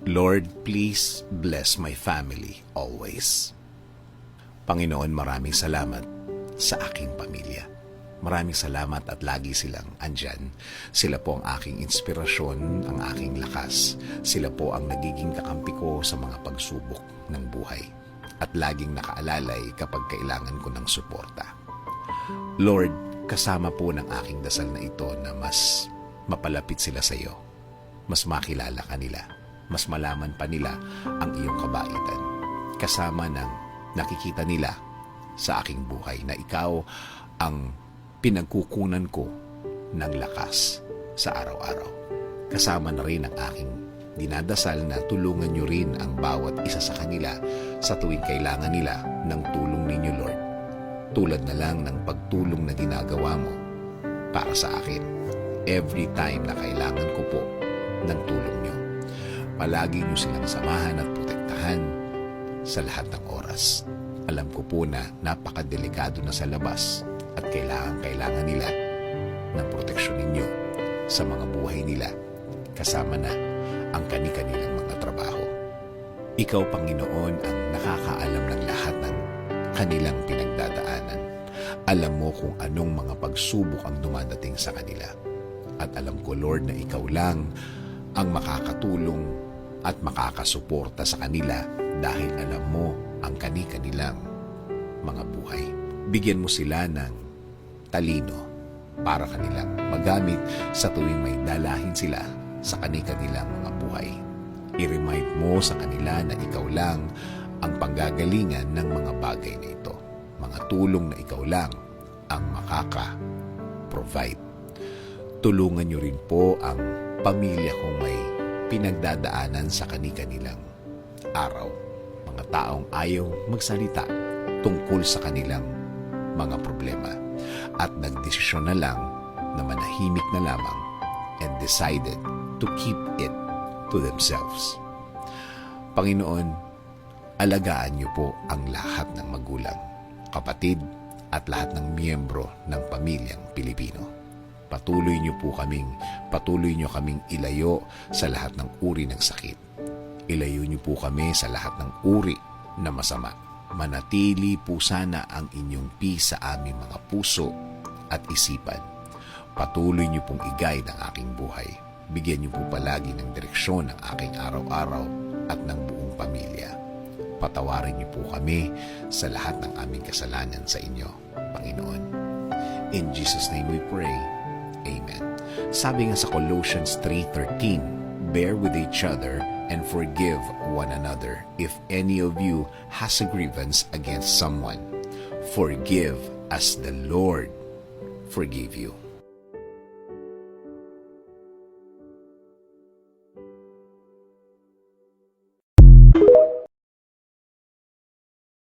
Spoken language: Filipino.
Lord, please bless my family always. Panginoon, maraming salamat sa aking pamilya. Maraming salamat at lagi silang andyan. Sila po ang aking inspirasyon, ang aking lakas. Sila po ang nagiging kakampi ko sa mga pagsubok ng buhay. At laging nakaalalay kapag kailangan ko ng suporta. Lord, kasama po ng aking dasal na ito na mas mapalapit sila sa iyo. Mas makilala ka nila. Mas malaman pa nila ang iyong kabaitan. Kasama ng nakikita nila sa aking buhay na ikaw ang pinagkukunan ko ng lakas sa araw-araw. Kasama na rin ang aking dinadasal na tulungan niyo rin ang bawat isa sa kanila sa tuwing kailangan nila ng tulong ninyo, Lord. Tulad na lang ng pagtulong na ginagawa mo para sa akin. Every time na kailangan ko po ng tulong niyo. Palagi niyo silang samahan at protektahan sa lahat ng oras. Alam ko po na napakadelikado na sa labas at kailangan nila ng proteksyon ninyo sa mga buhay nila, kasama na ang kani-kanilang mga trabaho. Ikaw, Panginoon, ang nakakaalam ng lahat ng kanilang pinagdadaanan. Alam mo kung anong mga pagsubok ang dumadating sa kanila. At alam ko, Lord, na ikaw lang ang makakatulong at makakasuporta sa kanila dahil alam mo ang kani-kanilang mga buhay. Bigyan mo sila ng talino para kanilang magamit sa tuwing may dalahin sila sa kani-kanilang mga buhay. I-remind mo sa kanila na ikaw lang ang panggagalingan ng mga bagay na ito. Mga tulong na ikaw lang ang makaka-provide. Tulungan niyo rin po ang pamilya kung may pinagdadaanan sa kani-kanilang araw. Mga taong ayaw magsalita tungkol sa kanilang mga problema at nagdesisyon na lang na manahimik na lamang and decided to keep it to themselves. Panginoon, alagaan niyo po ang lahat ng magulang, kapatid at lahat ng miyembro ng pamilyang Pilipino. Patuloy niyo kaming ilayo sa lahat ng uri ng sakit. Ilayo niyo po kami sa lahat ng uri na masama. Manatili po sana ang inyong peace sa aming mga puso at isipan. Patuloy niyo pong i-guide ang aking buhay. Bigyan niyo po palagi ng direksyon ang aking araw-araw at ng buong pamilya. Patawarin niyo po kami sa lahat ng aming kasalanan sa inyo, Panginoon. In Jesus' name we pray. Amen. Sabi nga sa Colossians 3:13, bear with each other and forgive one another. If any of you has a grievance against someone, forgive as the Lord forgave you.